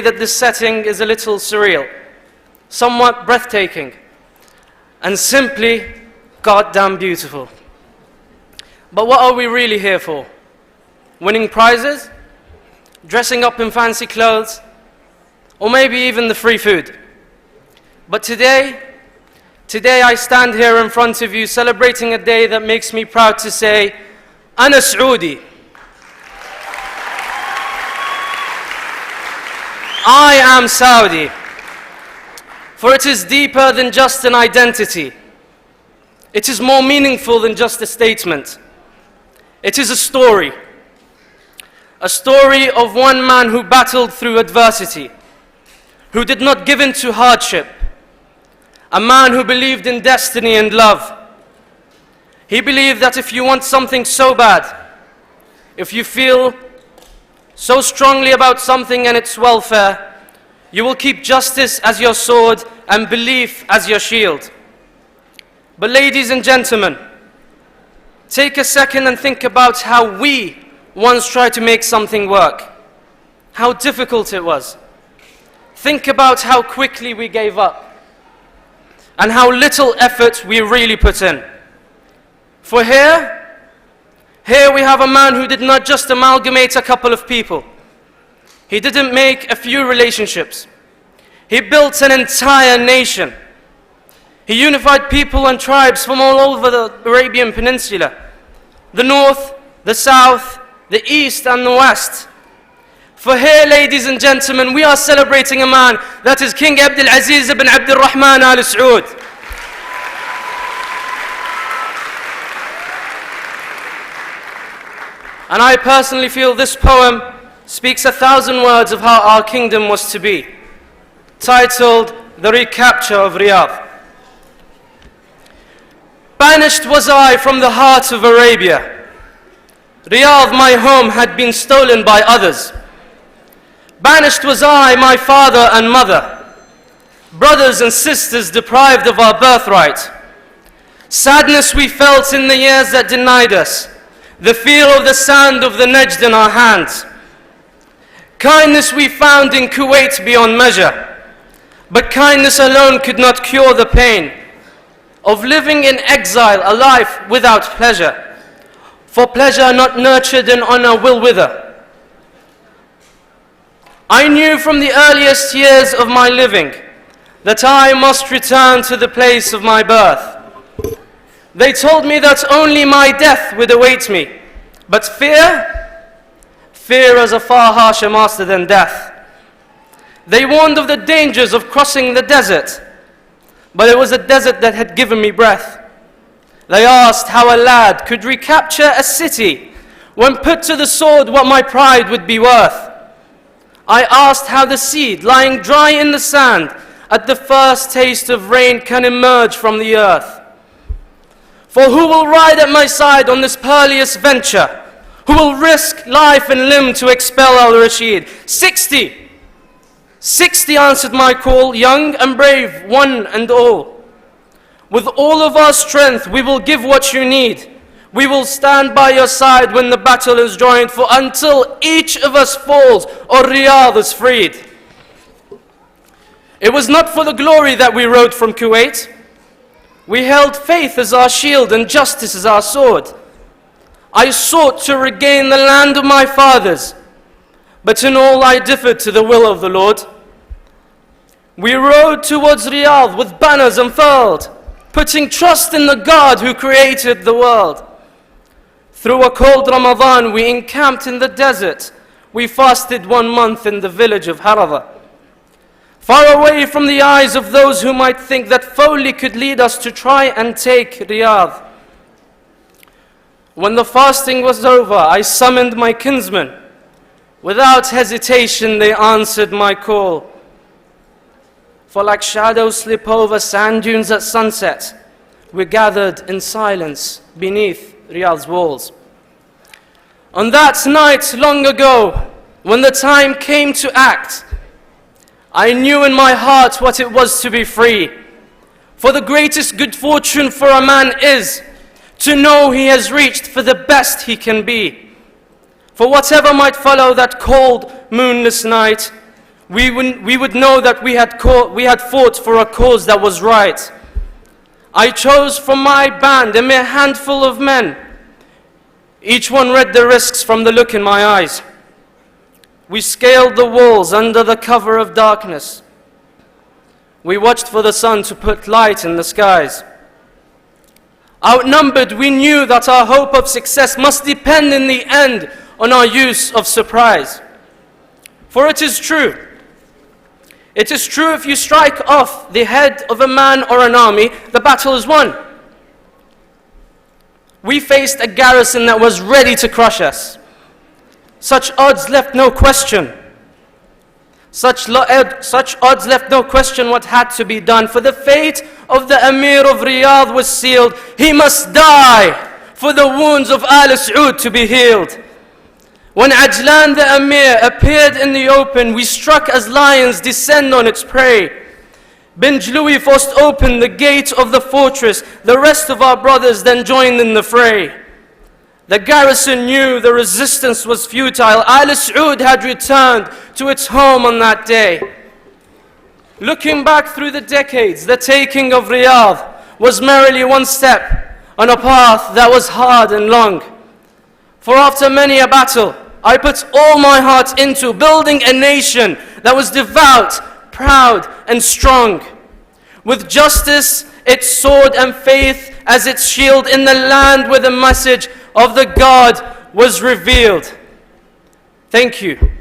that this setting is a little surreal, somewhat breathtaking, and simply goddamn beautiful. But what are we really here for? Winning prizes? Dressing up in fancy clothes? Or maybe even the free food? But today I stand here in front of you celebrating a day that makes me proud to say, Ana Saudi. I am Saudi. For it is deeper than just an identity. It is more meaningful than just a statement. It is a story. A story of one man who battled through adversity, who did not give in to hardship, a man who believed in destiny and love. He believed that if you want something so bad, if you feel so strongly about something and its welfare, you will keep justice as your sword and belief as your shield. But ladies and gentlemen, take a second and think about how we once tried to make something work, how difficult it was. Think about how quickly we gave up and how little effort we really put in. For here we have a man who did not just amalgamate a couple of people. He didn't make a few relationships. He built an entire nation. He unified people and tribes from all over the Arabian Peninsula, the north, the south, the east and the west. For here, ladies and gentlemen, we are celebrating a man that is King Abdulaziz ibn Abdurrahman Alsaud. And I personally feel this poem speaks 1,000 words of how our kingdom was to be, titled The Recapture of Riyadh. Banished was I from the heart of Arabia. Riyadh, my home, had been stolen by others. Banished was I, my father and mother, brothers and sisters deprived of our birthright. Sadness we felt in the years that denied us, the feel of the sand of the Najd in our hands. Kindness we found in Kuwait beyond measure, but kindness alone could not cure the pain of living in exile, a life without pleasure. For pleasure not nurtured in honor will wither. I knew from the earliest years of my living that I must return to the place of my birth. They told me that only my death would await me, but fear is a far harsher master than death. They warned of the dangers of crossing the desert, but it was a desert that had given me breath. They asked how a lad could recapture a city when put to the sword what my pride would be worth. I asked how the seed lying dry in the sand at the first taste of rain can emerge from the earth. For who will ride at my side on this perilous venture? Who will risk life and limb to expel Al-Rashid? 60 answered my call, young and brave, one and all. With all of our strength, we will give what you need. We will stand by your side when the battle is joined, for until each of us falls or Riyadh is freed. It was not for the glory that we rode from Kuwait. We held faith as our shield and justice as our sword. I sought to regain the land of my fathers, but in all I differed to the will of the Lord. We rode towards Riyadh with banners unfurled, putting trust in the God who created the world. Through a cold Ramadan, we encamped in the desert. We fasted 1 month in the village of Harada, far away from the eyes of those who might think that folly could lead us to try and take Riyadh. When the fasting was over, I summoned my kinsmen. Without hesitation, they answered my call. For like shadows slip over sand dunes at sunset, we gathered in silence beneath Riyadh's walls. On that night long ago, when the time came to act, I knew in my heart what it was to be free. For the greatest good fortune for a man is to know he has reached for the best he can be. For whatever might follow that cold, moonless night, we would know that we had fought for a cause that was right. I chose from my band a mere handful of men. Each one read the risks from the look in my eyes. We scaled the walls under the cover of darkness. We watched for the sun to put light in the skies. Outnumbered, we knew that our hope of success must depend in the end on our use of surprise. For it is true. It is true, if you strike off the head of a man or an army, the battle is won. We faced a garrison that was ready to crush us. Such odds left no question. Such odds left no question what had to be done. For the fate of the Emir of Riyadh was sealed. He must die for the wounds of Al Saud to be healed. When Ajlan the Emir appeared in the open, we struck as lions descend on its prey. Bin Jlui forced open the gate of the fortress. The rest of our brothers then joined in the fray. The garrison knew the resistance was futile. Al Saud had returned to its home on that day. Looking back through the decades, the taking of Riyadh was merely one step on a path that was hard and long. For after many a battle, I put all my heart into building a nation that was devout, proud, and strong, with justice, its sword, and faith as its shield, in the land where the message of the God was revealed. Thank you.